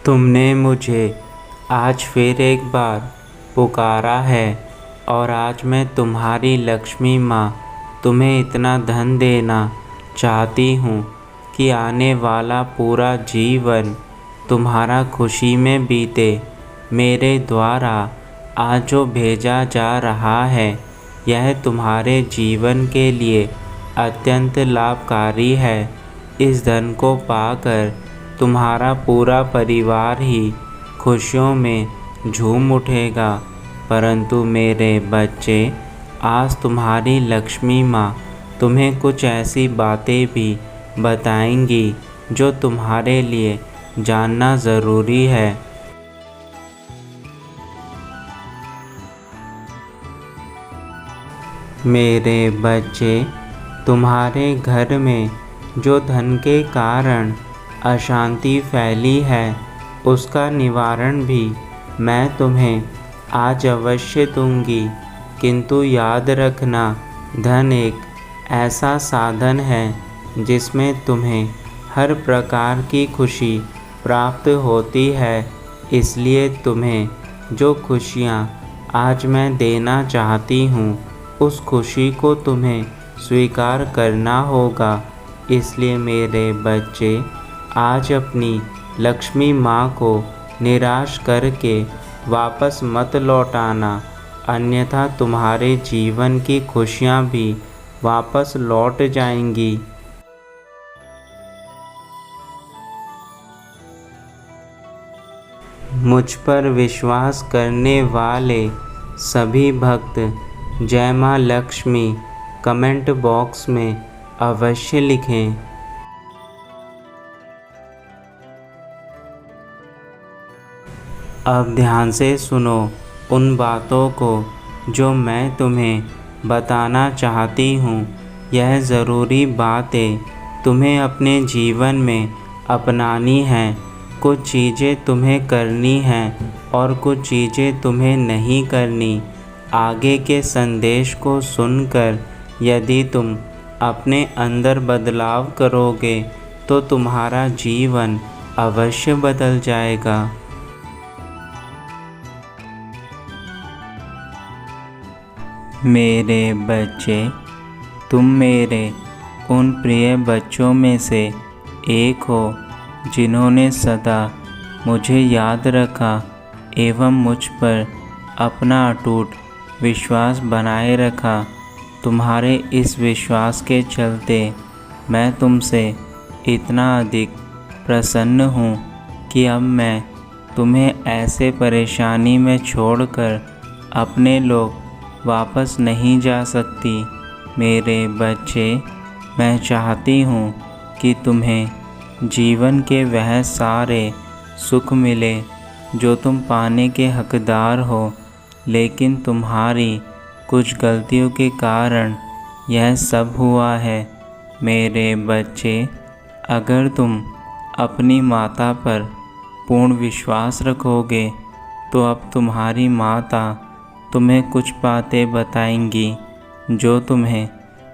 तुमने मुझे आज फिर एक बार पुकारा है और आज मैं तुम्हारी लक्ष्मी माँ तुम्हें इतना धन देना चाहती हूँ कि आने वाला पूरा जीवन तुम्हारा खुशी में बीते। मेरे द्वारा आज जो भेजा जा रहा है यह तुम्हारे जीवन के लिए अत्यंत लाभकारी है। इस धन को पाकर तुम्हारा पूरा परिवार ही खुशियों में झूम उठेगा। परंतु मेरे बच्चे, आज तुम्हारी लक्ष्मी माँ तुम्हें कुछ ऐसी बातें भी बताएंगी जो तुम्हारे लिए जानना ज़रूरी है। मेरे बच्चे, तुम्हारे घर में जो धन के कारण अशांति फैली है उसका निवारण भी मैं तुम्हें आज अवश्य दूंगी। किंतु याद रखना, धन एक ऐसा साधन है जिसमें तुम्हें हर प्रकार की खुशी प्राप्त होती है। इसलिए तुम्हें जो खुशियाँ आज मैं देना चाहती हूँ उस खुशी को तुम्हें स्वीकार करना होगा। इसलिए मेरे बच्चे, आज अपनी लक्ष्मी माँ को निराश करके वापस मत लौटाना, अन्यथा तुम्हारे जीवन की खुशियाँ भी वापस लौट जाएंगी। मुझ पर विश्वास करने वाले सभी भक्त जय माँ लक्ष्मी कमेंट बॉक्स में अवश्य लिखें। अब ध्यान से सुनो उन बातों को जो मैं तुम्हें बताना चाहती हूँ। यह ज़रूरी बातें तुम्हें अपने जीवन में अपनानी हैं। कुछ चीज़ें तुम्हें करनी हैं और कुछ चीज़ें तुम्हें नहीं करनी। आगे के संदेश को सुनकर यदि तुम अपने अंदर बदलाव करोगे तो तुम्हारा जीवन अवश्य बदल जाएगा। मेरे बच्चे, तुम मेरे उन प्रिय बच्चों में से एक हो जिन्होंने सदा मुझे याद रखा एवं मुझ पर अपना अटूट विश्वास बनाए रखा। तुम्हारे इस विश्वास के चलते मैं तुमसे इतना अधिक प्रसन्न हूँ कि अब मैं तुम्हें ऐसे परेशानी में छोड़कर अपने लोग वापस नहीं जा सकती। मेरे बच्चे, मैं चाहती हूँ कि तुम्हें जीवन के वह सारे सुख मिले जो तुम पाने के हकदार हो, लेकिन तुम्हारी कुछ गलतियों के कारण यह सब हुआ है। मेरे बच्चे, अगर तुम अपनी माता पर पूर्ण विश्वास रखोगे तो अब तुम्हारी माता तुम्हें कुछ बातें बताएंगी जो तुम्हें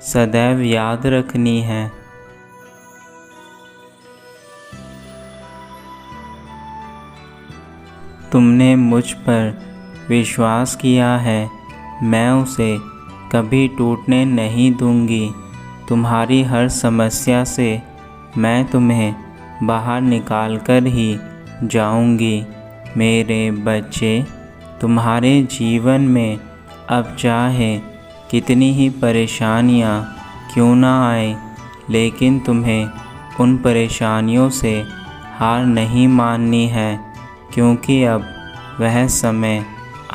सदैव याद रखनी है। तुमने मुझ पर विश्वास किया है, मैं उसे कभी टूटने नहीं दूंगी। तुम्हारी हर समस्या से मैं तुम्हें बाहर निकाल कर ही जाऊंगी। मेरे बच्चे, तुम्हारे जीवन में अब चाहे कितनी ही परेशानियां क्यों ना आए, लेकिन तुम्हें उन परेशानियों से हार नहीं माननी है, क्योंकि अब वह समय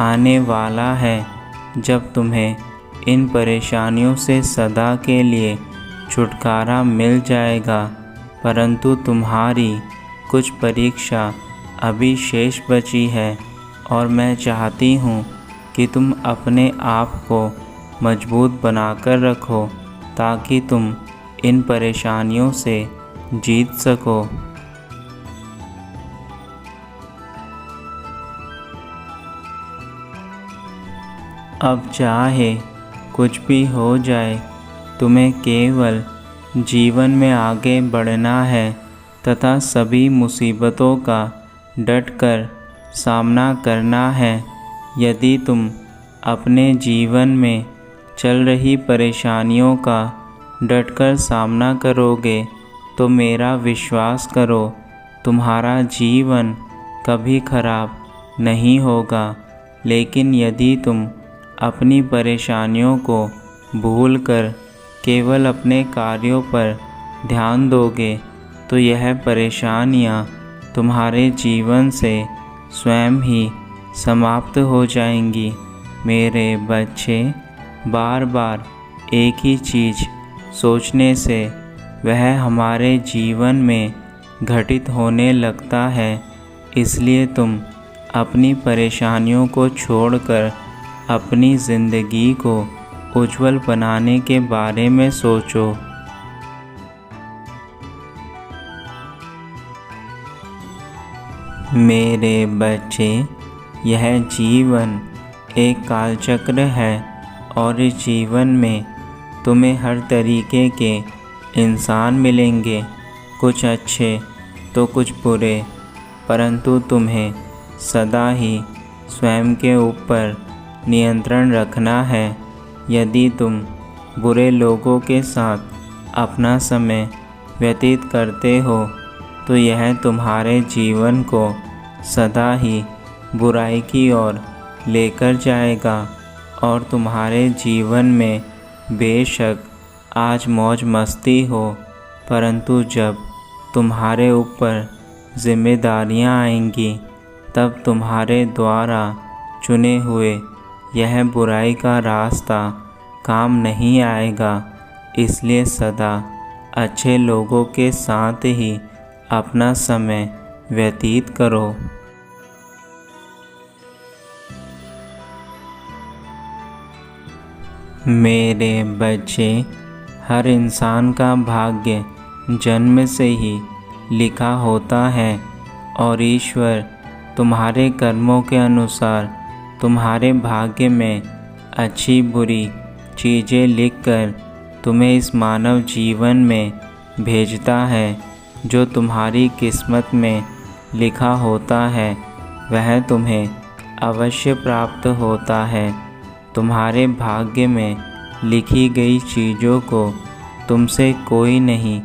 आने वाला है जब तुम्हें इन परेशानियों से सदा के लिए छुटकारा मिल जाएगा। परंतु तुम्हारी कुछ परीक्षा अभी शेष बची है और मैं चाहती हूँ कि तुम अपने आप को मजबूत बनाकर रखो ताकि तुम इन परेशानियों से जीत सको। अब चाहे कुछ भी हो जाए, तुम्हें केवल जीवन में आगे बढ़ना है तथा सभी मुसीबतों का डटकर सामना करना है। यदि तुम अपने जीवन में चल रही परेशानियों का डटकर सामना करोगे तो मेरा विश्वास करो, तुम्हारा जीवन कभी खराब नहीं होगा। लेकिन यदि तुम अपनी परेशानियों को भूलकर केवल अपने कार्यों पर ध्यान दोगे तो यह परेशानियां तुम्हारे जीवन से स्वयं ही समाप्त हो जाएंगी। मेरे बच्चे, बार बार एक ही चीज़ सोचने से वह हमारे जीवन में घटित होने लगता है। इसलिए तुम अपनी परेशानियों को छोड़कर अपनी ज़िंदगी को उज्जवल बनाने के बारे में सोचो। मेरे बच्चे, यह जीवन एक कालचक्र है और इस जीवन में तुम्हें हर तरीके के इंसान मिलेंगे, कुछ अच्छे तो कुछ बुरे, परंतु तुम्हें सदा ही स्वयं के ऊपर नियंत्रण रखना है। यदि तुम बुरे लोगों के साथ अपना समय व्यतीत करते हो तो यह तुम्हारे जीवन को सदा ही बुराई की ओर लेकर जाएगा और तुम्हारे जीवन में बेशक आज मौज मस्ती हो, परंतु जब तुम्हारे ऊपर जिम्मेदारियां आएंगी तब तुम्हारे द्वारा चुने हुए यह बुराई का रास्ता काम नहीं आएगा। इसलिए सदा अच्छे लोगों के साथ ही अपना समय व्यतीत करो। मेरे बच्चे, हर इंसान का भाग्य जन्म से ही लिखा होता है और ईश्वर तुम्हारे कर्मों के अनुसार तुम्हारे भाग्य में अच्छी बुरी चीज़ें लिखकर तुम्हें इस मानव जीवन में भेजता है। जो तुम्हारी किस्मत में लिखा होता है वह तुम्हें अवश्य प्राप्त होता है। तुम्हारे भाग्य में लिखी गई चीज़ों को तुमसे कोई नहीं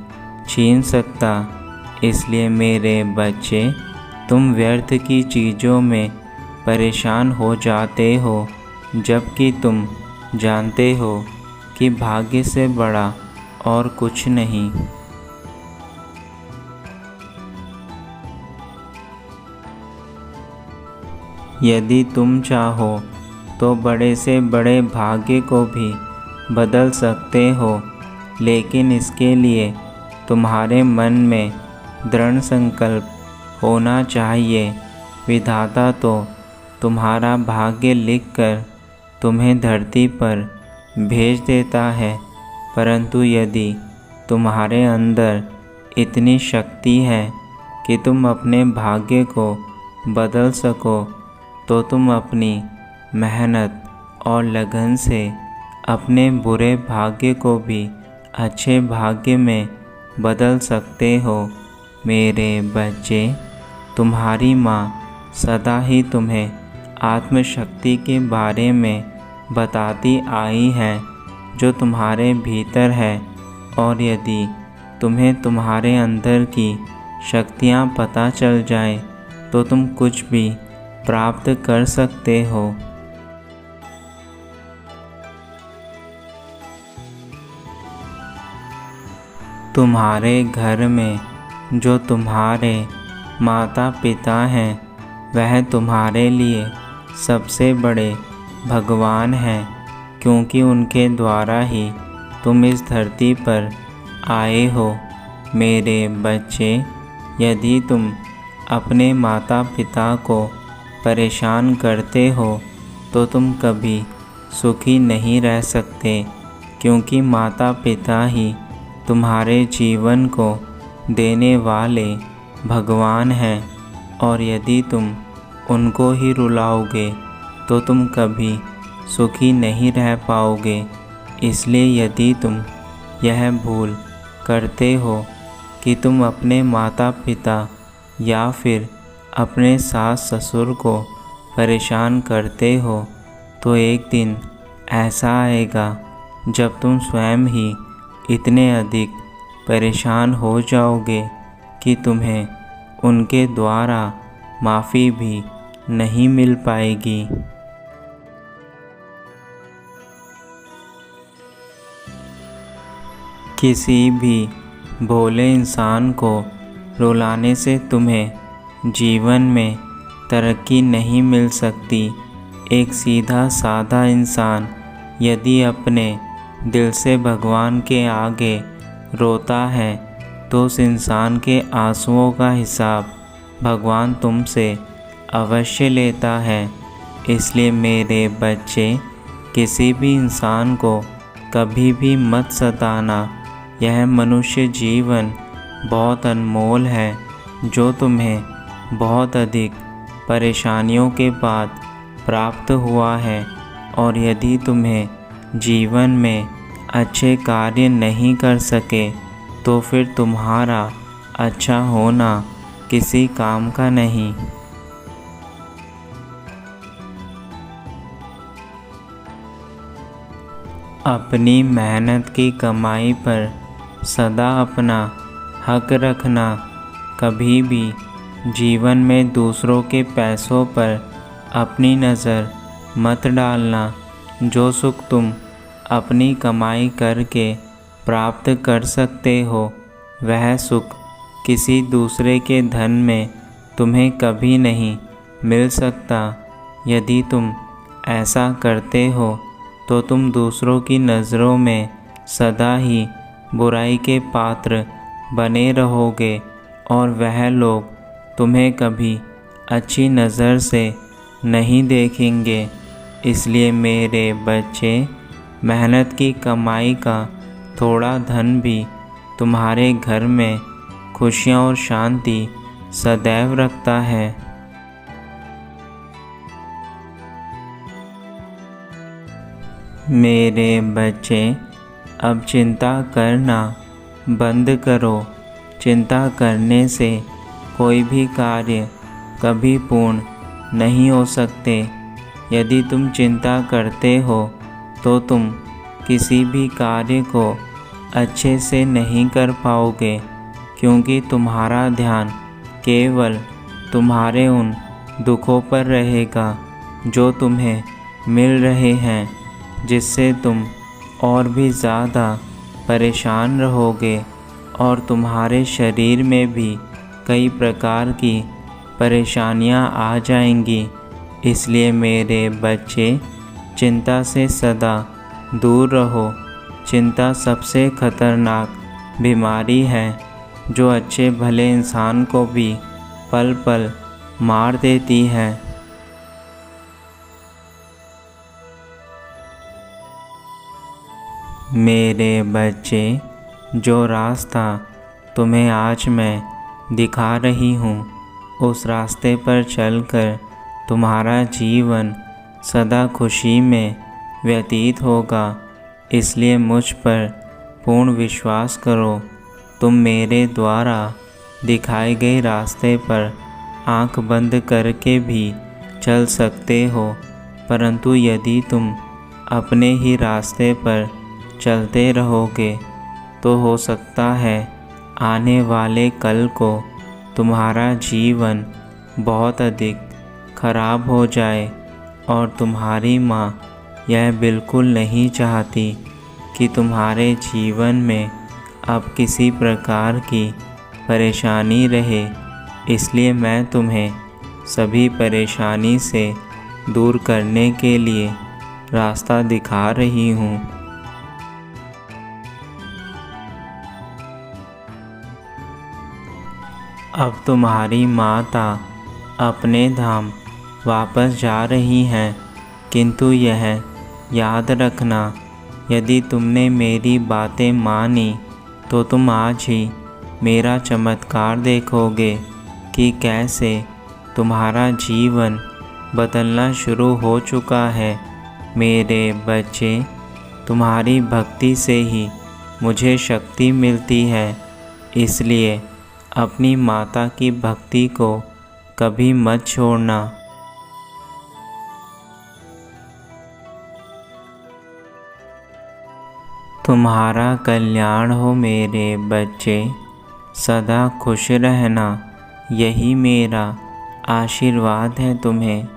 छीन सकता। इसलिए मेरे बच्चे, तुम व्यर्थ की चीज़ों में परेशान हो जाते हो, जबकि तुम जानते हो कि भाग्य से बड़ा और कुछ नहीं। यदि तुम चाहो तो बड़े से बड़े भाग्य को भी बदल सकते हो, लेकिन इसके लिए तुम्हारे मन में दृढ़ संकल्प होना चाहिए। विधाता तो तुम्हारा भाग्य लिखकर तुम्हें धरती पर भेज देता है, परंतु यदि तुम्हारे अंदर इतनी शक्ति है कि तुम अपने भाग्य को बदल सको तो तुम अपनी मेहनत और लगन से अपने बुरे भाग्य को भी अच्छे भाग्य में बदल सकते हो। मेरे बच्चे, तुम्हारी माँ सदा ही तुम्हें आत्मशक्ति के बारे में बताती आई है जो तुम्हारे भीतर है, और यदि तुम्हें तुम्हारे अंदर की शक्तियाँ पता चल जाए तो तुम कुछ भी प्राप्त कर सकते हो। तुम्हारे घर में जो तुम्हारे माता पिता हैं वह तुम्हारे लिए सबसे बड़े भगवान हैं, क्योंकि उनके द्वारा ही तुम इस धरती पर आए हो। मेरे बच्चे, यदि तुम अपने माता पिता को परेशान करते हो तो तुम कभी सुखी नहीं रह सकते, क्योंकि माता पिता ही तुम्हारे जीवन को देने वाले भगवान हैं, और यदि तुम उनको ही रुलाओगे तो तुम कभी सुखी नहीं रह पाओगे। इसलिए यदि तुम यह भूल करते हो कि तुम अपने माता पिता या फिर अपने सास ससुर को परेशान करते हो तो एक दिन ऐसा आएगा जब तुम स्वयं ही इतने अधिक परेशान हो जाओगे कि तुम्हें उनके द्वारा माफ़ी भी नहीं मिल पाएगी। किसी भी भोले इंसान को रुलाने से तुम्हें जीवन में तरक्की नहीं मिल सकती। एक सीधा साधा इंसान यदि अपने दिल से भगवान के आगे रोता है तो उस इंसान के आंसुओं का हिसाब भगवान तुमसे अवश्य लेता है। इसलिए मेरे बच्चे, किसी भी इंसान को कभी भी मत सताना। यह मनुष्य जीवन बहुत अनमोल है जो तुम्हें बहुत अधिक परेशानियों के बाद प्राप्त हुआ है। और यदि तुम्हें जीवन में अच्छे कार्य नहीं कर सके तो फिर तुम्हारा अच्छा होना किसी काम का नहीं। अपनी मेहनत की कमाई पर सदा अपना हक रखना। कभी भी जीवन में दूसरों के पैसों पर अपनी नज़र मत डालना। जो सुख तुम अपनी कमाई करके प्राप्त कर सकते हो वह सुख किसी दूसरे के धन में तुम्हें कभी नहीं मिल सकता। यदि तुम ऐसा करते हो तो तुम दूसरों की नज़रों में सदा ही बुराई के पात्र बने रहोगे और वह लोग तुम्हें कभी अच्छी नज़र से नहीं देखेंगे। इसलिए मेरे बच्चे, मेहनत की कमाई का थोड़ा धन भी तुम्हारे घर में खुशियाँ और शांति सदैव रखता है। मेरे बच्चे, अब चिंता करना बंद करो। चिंता करने से कोई भी कार्य कभी पूर्ण नहीं हो सकते। यदि तुम चिंता करते हो तो तुम किसी भी कार्य को अच्छे से नहीं कर पाओगे, क्योंकि तुम्हारा ध्यान केवल तुम्हारे उन दुखों पर रहेगा जो तुम्हें मिल रहे हैं, जिससे तुम और भी ज़्यादा परेशान रहोगे और तुम्हारे शरीर में भी कई प्रकार की परेशानियां आ जाएंगी। इसलिए मेरे बच्चे, चिंता से सदा दूर रहो। चिंता सबसे खतरनाक बीमारी है जो अच्छे भले इंसान को भी पल पल मार देती है। मेरे बच्चे, जो रास्ता तुम्हें आज मैं दिखा रही हूँ उस रास्ते पर चलकर तुम्हारा जीवन सदा खुशी में व्यतीत होगा। इसलिए मुझ पर पूर्ण विश्वास करो। तुम मेरे द्वारा दिखाए गए रास्ते पर आंख बंद करके भी चल सकते हो, परंतु यदि तुम अपने ही रास्ते पर चलते रहोगे तो हो सकता है आने वाले कल को तुम्हारा जीवन बहुत अधिक खराब हो जाए। और तुम्हारी माँ यह बिल्कुल नहीं चाहती कि तुम्हारे जीवन में अब किसी प्रकार की परेशानी रहे। इसलिए मैं तुम्हें सभी परेशानी से दूर करने के लिए रास्ता दिखा रही हूँ। अब तुम्हारी माता अपने धाम वापस जा रही हैं, किंतु यह याद रखना, यदि तुमने मेरी बातें मानी तो तुम आज ही मेरा चमत्कार देखोगे कि कैसे तुम्हारा जीवन बदलना शुरू हो चुका है। मेरे बच्चे, तुम्हारी भक्ति से ही मुझे शक्ति मिलती है। इसलिए अपनी माता की भक्ति को कभी मत छोड़ना। तुम्हारा कल्याण हो मेरे बच्चे, सदा खुश रहना, यही मेरा आशीर्वाद है तुम्हें।